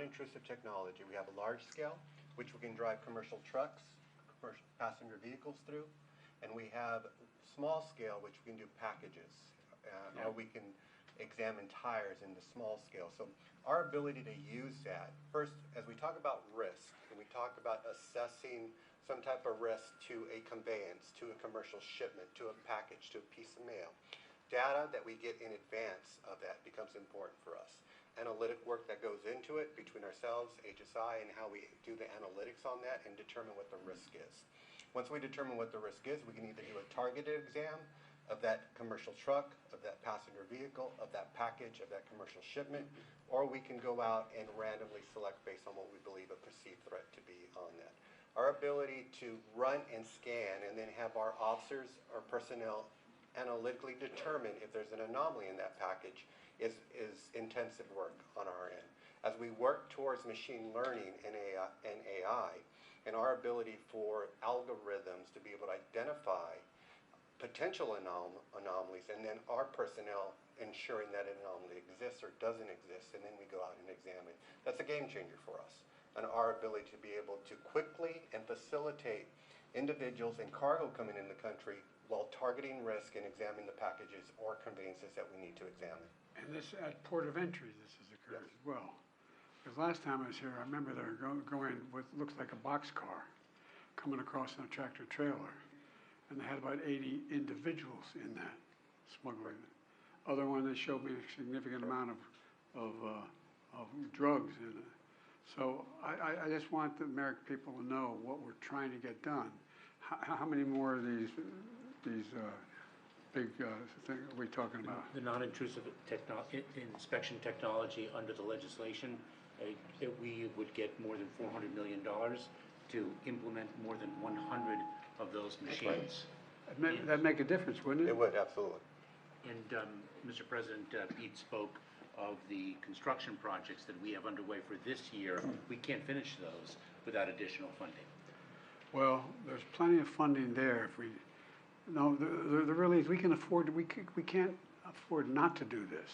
intrusive technology. We have a large scale, which we can drive commercial trucks, commercial passenger vehicles through, and we have small scale, which we can do packages, or we can examine tires in the small scale. So our ability to use that, first, as we talk about risk, and we talk about assessing some type of risk to a conveyance, to a commercial shipment, to a package, to a piece of mail, data that we get in advance of that becomes important for us. Analytic work that goes into it between ourselves, HSI, and how we do the analytics on that and determine what the risk is. Once we determine what the risk is, we can either do a targeted exam of that commercial truck, of that passenger vehicle, of that package, of that commercial shipment, or we can go out and randomly select based on what we believe a perceived threat to be on that. Our ability to run and scan and then have our officers or personnel analytically determine if there's an anomaly in that package is intensive work on our end. As we work towards machine learning and AI, and our ability for algorithms to be able to identify potential anomalies, and then our personnel ensuring that an anomaly exists or doesn't exist, and then we go out and examine. That's a game changer for us, and our ability to be able to quickly and facilitate individuals and cargo coming in the country while targeting risk and examining the packages or conveyances that we need to examine. And this at port of entry, this has occurred as well. Because last time I was here, I remember they were going with looks like a boxcar coming across a tractor trailer. And they had about 80 individuals in that smuggling. Other one, they showed me a significant amount of drugs in it. So I just want the American people to know what we're trying to get done. How many more of these big things are we talking about? The non-intrusive inspection technology under the legislation, we would get more than $400 million to implement more than 100 of those machines. That'd make a difference, wouldn't it? It would, absolutely. And Mr. President, Pete spoke of the construction projects that we have underway for this year. We can't finish those without additional funding. Well, there's plenty of funding there. If we, no, the really is we can afford to, we can't afford not to do this,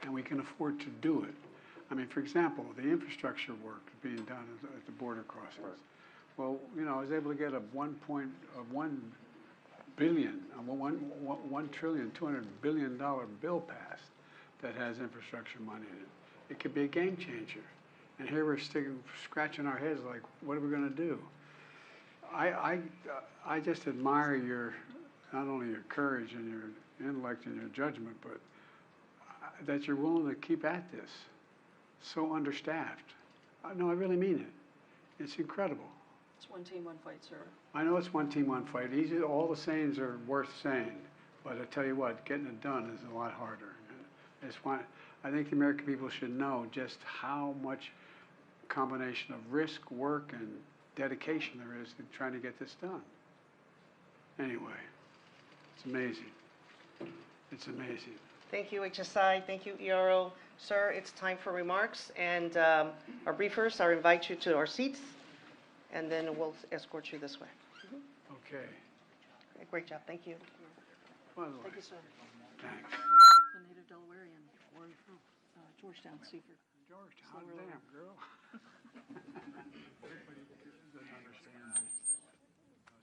and we can afford to do it. I mean, for example, the infrastructure work being done at the border crossings. Right. Well, you know, I was able to get a $1 trillion, $200 billion bill passed that has infrastructure money in it. It could be a game changer. And here we're scratching our heads like, what are we going to do? I just admire not only your courage and your intellect and your judgment, but that you're willing to keep at this. So understaffed. No, I really mean it. It's incredible. It's one team, one fight, sir. I know it's one team, one fight. All the sayings are worth saying, but I tell you what, getting it done is a lot harder. I think the American people should know just how much combination of risk, work, and dedication there is in trying to get this done. Anyway, it's amazing. It's amazing. Thank you, HSI. Thank you, ERO. Sir, it's time for remarks, and our briefers, I invite you to our seats, and then we'll escort you this way. Okay. Great job. Thank you. By the way, Thank you, sir. thanks. A native Delawarean. Where are you from? Georgetown, Seaford. Georgetown, damn, girl. Everybody doesn't understand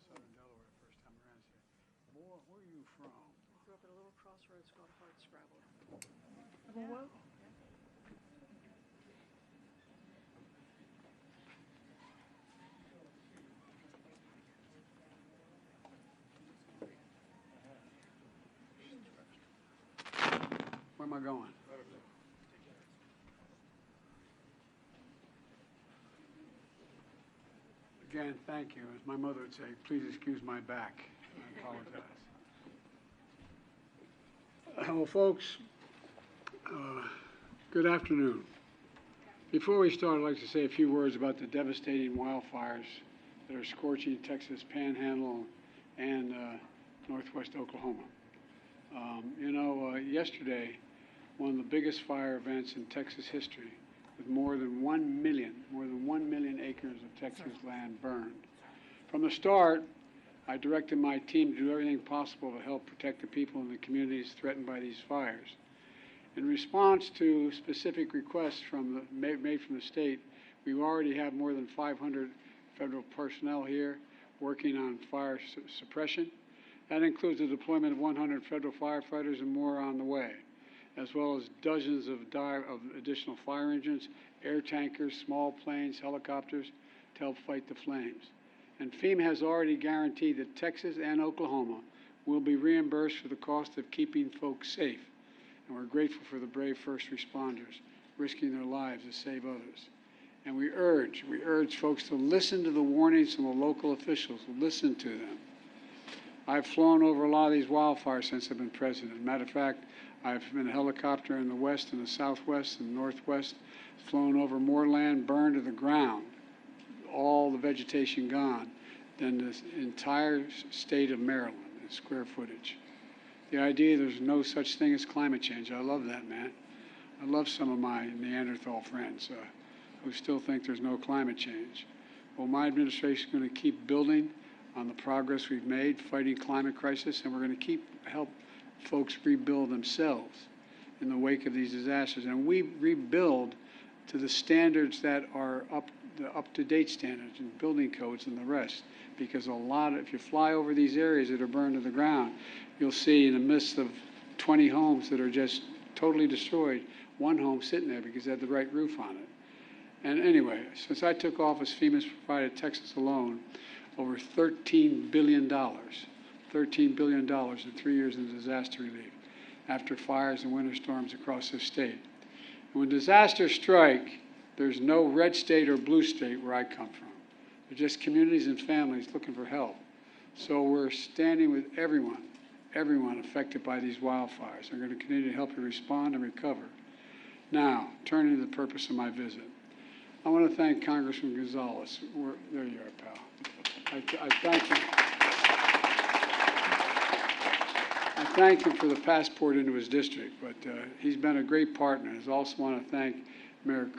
Southern Delaware first time around. Say, boy, where are you from? I grew up at a little crossroads called Hardscrabble. Oh, well. Where am I going? Again, thank you. As my mother would say, please excuse my back. I apologize. Well, folks, good afternoon. Before we start, I'd like to say a few words about the devastating wildfires that are scorching Texas Panhandle and northwest Oklahoma. Yesterday, one of the biggest fire events in Texas history, with more than 1 million acres of Texas land burned. From the start, I directed my team to do everything possible to help protect the people in the communities threatened by these fires. In response to specific requests made from the state, we already have more than 500 federal personnel here working on fire suppression. That includes the deployment of 100 federal firefighters and more on the way, as well as dozens of additional fire engines, air tankers, small planes, helicopters to help fight the flames. And FEMA has already guaranteed that Texas and Oklahoma will be reimbursed for the cost of keeping folks safe. And we're grateful for the brave first responders risking their lives to save others. And we urge folks to listen to the warnings from the local officials, listen to them. I've flown over a lot of these wildfires since I've been president. Matter of fact, I've been a helicopter in the west and the southwest and northwest, flown over more land burned to the ground, all the vegetation gone, than this entire state of Maryland in square footage. The idea there's no such thing as climate change, I love that, man. I love some of my Neanderthal friends who still think there's no climate change. Well, my administration is going to keep building on the progress we've made fighting climate crisis, and we're going to keep help folks rebuild themselves in the wake of these disasters. And we rebuild to the standards that are the up-to-date standards and building codes and the rest. Because if you fly over these areas that are burned to the ground, you'll see in the midst of 20 homes that are just totally destroyed, one home sitting there because it had the right roof on it. And anyway, since I took office, FEMA's provided Texas alone over $13 billion. $13 billion in 3 years in disaster relief after fires and winter storms across this state. And when disasters strike, there's no red state or blue state where I come from. They're just communities and families looking for help. So we're standing with everyone affected by these wildfires. We're going to continue to help you respond and recover. Now, turning to the purpose of my visit. I want to thank Congressman Gonzalez. There you are, pal. I thank him. I thank him for the passport into his district, but he's been a great partner. I also want to thank Mayor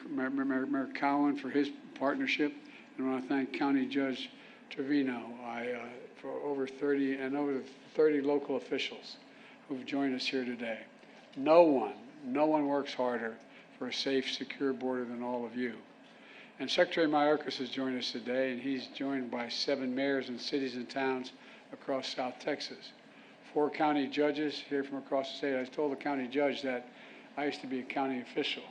Cowan for his partnership, and I want to thank County Judge Trevino for over 30 local officials who've joined us here today. No one works harder for a safe, secure border than all of you. And Secretary Mayorkas has joined us today, and he's joined by 7 mayors and cities and towns across South Texas. 4 county judges here from across the state. I told the county judge that I used to be a county official.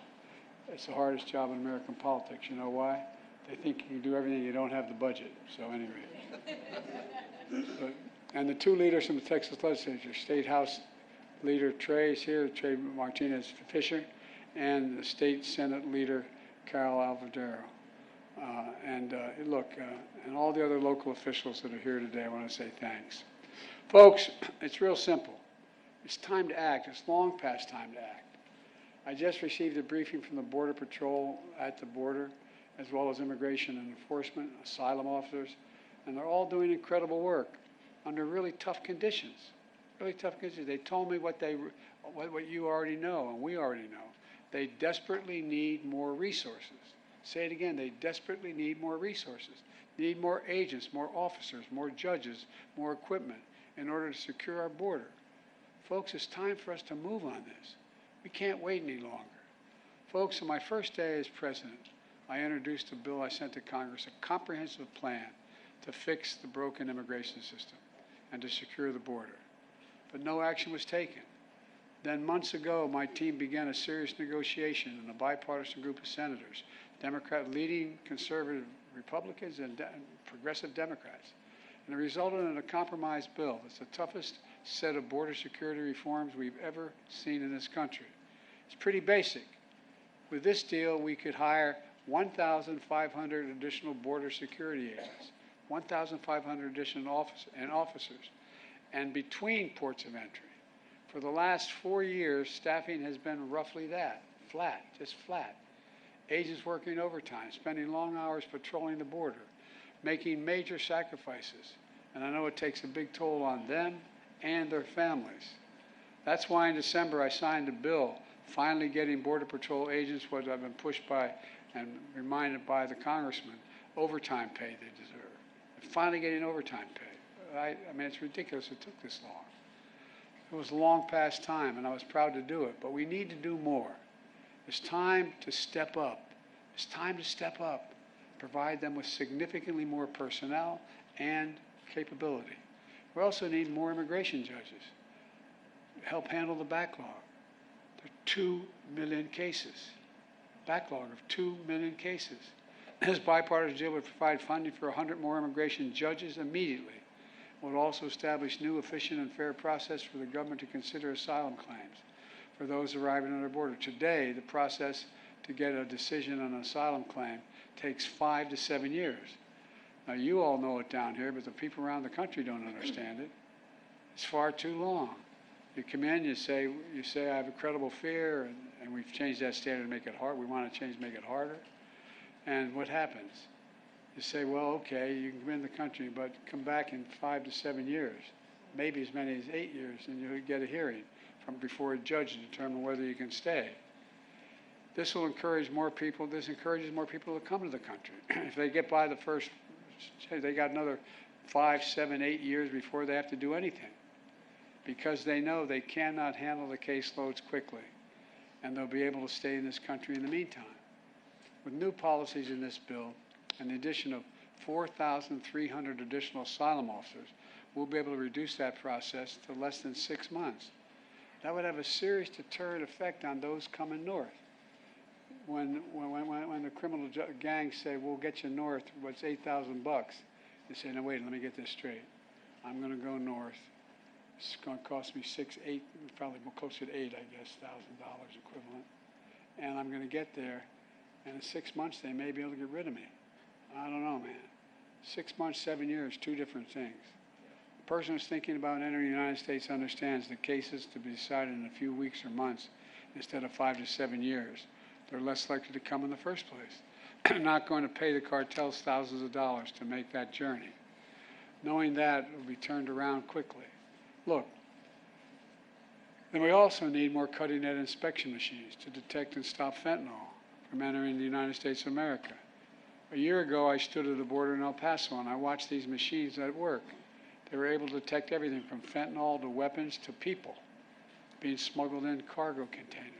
It's the hardest job in American politics. You know why? They think you can do everything, you don't have the budget. So anyway. And the 2 leaders from the Texas legislature, State House Leader Trey is here, Trey Martinez Fisher, and the State Senate Leader Carol Alvadero. And all the other local officials that are here today, I want to say thanks. Folks, it's real simple. It's time to act. It's long past time to act. I just received a briefing from the Border Patrol at the border, as well as Immigration and Enforcement, asylum officers, and they're all doing incredible work under really tough conditions. Really tough conditions. They told me what you already know, and we already know. They desperately need more resources. Say it again, they desperately need more resources. They need more agents, more officers, more judges, more equipment in order to secure our border. Folks, it's time for us to move on this. We can't wait any longer. Folks, on my first day as president, I introduced a bill I sent to Congress, a comprehensive plan to fix the broken immigration system and to secure the border. But no action was taken. Then months ago, my team began a serious negotiation in a bipartisan group of senators, leading conservative Republicans and progressive Democrats. And it resulted in a compromise bill. It's the toughest set of border security reforms we've ever seen in this country. It's pretty basic. With this deal, we could hire 1,500 additional border security agents, 1,500 additional officers, and between ports of entry. For the last 4 years, staffing has been roughly that, flat, just flat. Agents working overtime, spending long hours patrolling the border, making major sacrifices. And I know it takes a big toll on them and their families. That's why in December I signed a bill finally getting Border Patrol agents what I've been pushed by and reminded by the congressman, overtime pay they deserve. And finally getting overtime pay. I mean, it's ridiculous it took this long. It was long past time, and I was proud to do it, but we need to do more. It's time to step up. It's time to step up, provide them with significantly more personnel and capability. We also need more immigration judges to help handle the backlog. There are 2 million cases, backlog of 2 million cases. This bipartisan deal would provide funding for 100 more immigration judges immediately. It would also establish new, efficient, and fair process for the government to consider asylum claims for those arriving on our border. Today, the process to get a decision on an asylum claim takes 5 to 7 years. Now, you all know it down here, but the people around the country don't understand it. It's far too long. You come in, you say I have a credible fear, and we've changed that standard to make it hard. We want to change to make it harder. And what happens? You say, well, okay, you can come in the country, but come back in 5 to 7 years, maybe as many as 8 years, and you'll get a hearing from before a judge to determine whether you can stay. This will encourage more people. This encourages more people to come to the country. If they get by the first, they got another 5, 7, 8 years before they have to do anything, because they know they cannot handle the caseloads quickly, and they'll be able to stay in this country in the meantime. With new policies in this bill and the addition of 4,300 additional asylum officers, we'll be able to reduce that process to less than 6 months. That would have a serious deterrent effect on those coming north. When the criminal gangs say, we'll get you north, what's $8,000? They say, no, wait, let me get this straight. I'm going to go north. It's going to cost me probably closer to $8,000 equivalent. And I'm going to get there, and in 6 months they may be able to get rid of me. I don't know, man. 6 months, 7 years, 2 different things. The person who's thinking about entering the United States understands that cases to be decided in a few weeks or months instead of 5 to 7 years. They're less likely to come in the first place. They're not going to pay the cartels thousands of dollars to make that journey. Knowing that, it will be turned around quickly. Look, then we also need more cutting-edge inspection machines to detect and stop fentanyl from entering the United States of America. A year ago, I stood at the border in El Paso, and I watched these machines at work. They were able to detect everything from fentanyl to weapons to people being smuggled in cargo containers.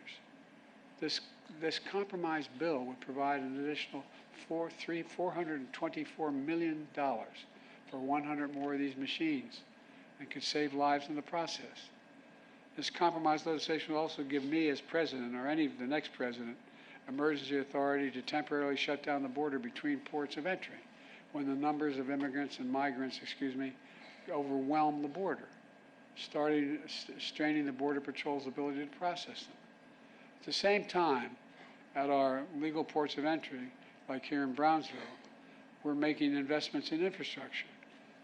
This compromise bill would provide an additional $424 million for 100 more of these machines and could save lives in the process. This compromise legislation will also give me as president, or the next president, emergency authority to temporarily shut down the border between ports of entry when the numbers of immigrants and migrants, overwhelm the border, straining the Border Patrol's ability to process them. At the same time, at our legal ports of entry, like here in Brownsville, we're making investments in infrastructure.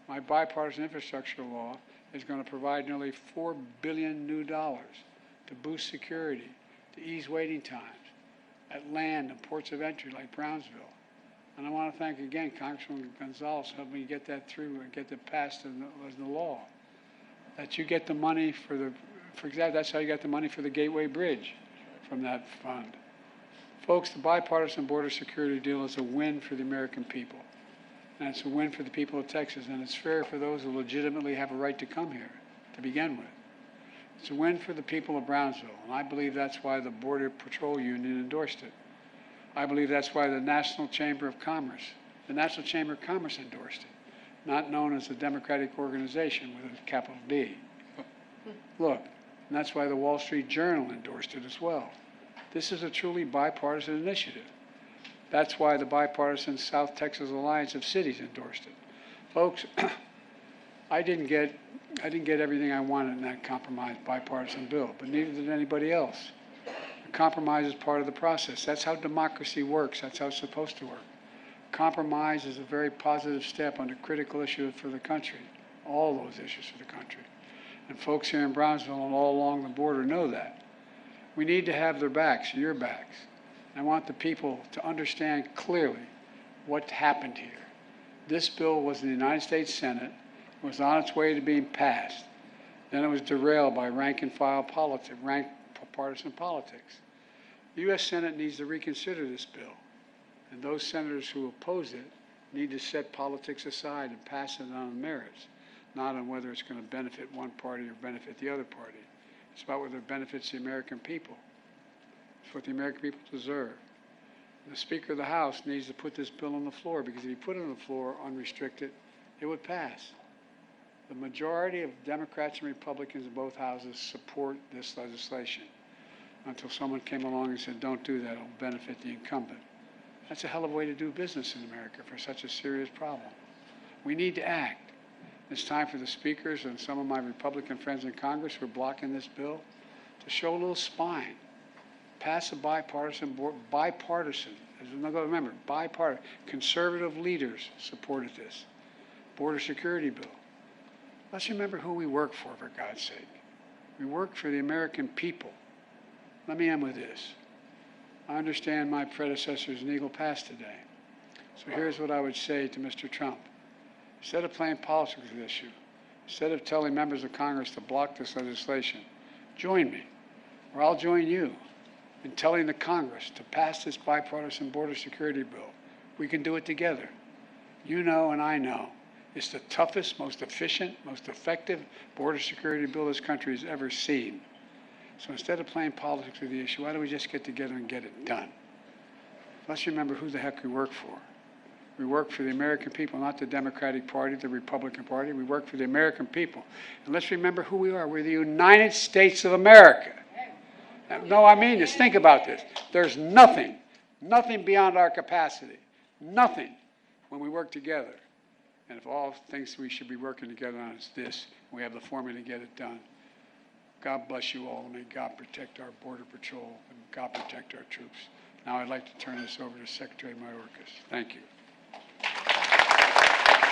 My bipartisan infrastructure law is going to provide nearly $4 billion new dollars to boost security, to ease waiting times at land and ports of entry like Brownsville. And I want to thank again Congressman Gonzalez for helping me get that through and get it passed as the law. That you get the money for example, that's how you got the money for the Gateway Bridge from that fund. Folks, the bipartisan border security deal is a win for the American people. And it's a win for the people of Texas, and it's fair for those who legitimately have a right to come here to begin with. It's a win for the people of Brownsville, and I believe that's why the Border Patrol Union endorsed it. I believe that's why the National Chamber of Commerce endorsed it, not known as a Democratic organization with a capital D. Look, and that's why the Wall Street Journal endorsed it as well. This is a truly bipartisan initiative. That's why the bipartisan South Texas Alliance of Cities endorsed it. Folks, I didn't get everything I wanted in that compromise bipartisan bill, but neither did anybody else. The compromise is part of the process. That's how democracy works. That's how it's supposed to work. Compromise is a very positive step on a critical issue for the country, all those issues for the country. And folks here in Brownsville and all along the border know that. We need to have their backs, your backs. I want the people to understand clearly what happened here. This bill was in the United States Senate. It was on its way to being passed. Then it was derailed by rank partisan politics. The U.S. Senate needs to reconsider this bill, and those senators who oppose it need to set politics aside and pass it on the merits. not on whether it's going to benefit one party or benefit the other party. It's about whether it benefits the American people. It's what the American people deserve. The Speaker of the House needs to put this bill on the floor, because if he put it on the floor unrestricted, it would pass. The majority of Democrats and Republicans in both houses support this legislation, until someone came along and said, don't do that, it'll benefit the incumbent. That's a hell of a way to do business in America for such a serious problem. We need to act. It's time for the speakers and some of my Republican friends in Congress who are blocking this bill to show a little spine. Pass a bipartisan, remember, bipartisan, conservative leaders supported this. Border security bill. Let's remember who we work for God's sake. We work for the American people. Let me end with this. I understand my predecessor is an Eagle Pass today. So here's what I would say to Mr. Trump. Instead of playing politics with this issue, instead of telling members of Congress to block this legislation, join me, or I'll join you in telling the Congress to pass this bipartisan border security bill. We can do it together. You know and I know it's the toughest, most efficient, most effective border security bill this country has ever seen. So instead of playing politics with the issue, why don't we just get together and get it done? Let's remember who the heck we work for. We work for the American people, not the Democratic Party, the Republican Party. We work for the American people. And let's remember who we are. We're the United States of America. No, I mean this. Think about this. There's nothing beyond our capacity. Nothing when we work together. And if all things we should be working together on is this, we have the formula to get it done. God bless you all, and may God protect our Border Patrol, and God protect our troops. Now I'd like to turn this over to Secretary Mayorkas. Thank you.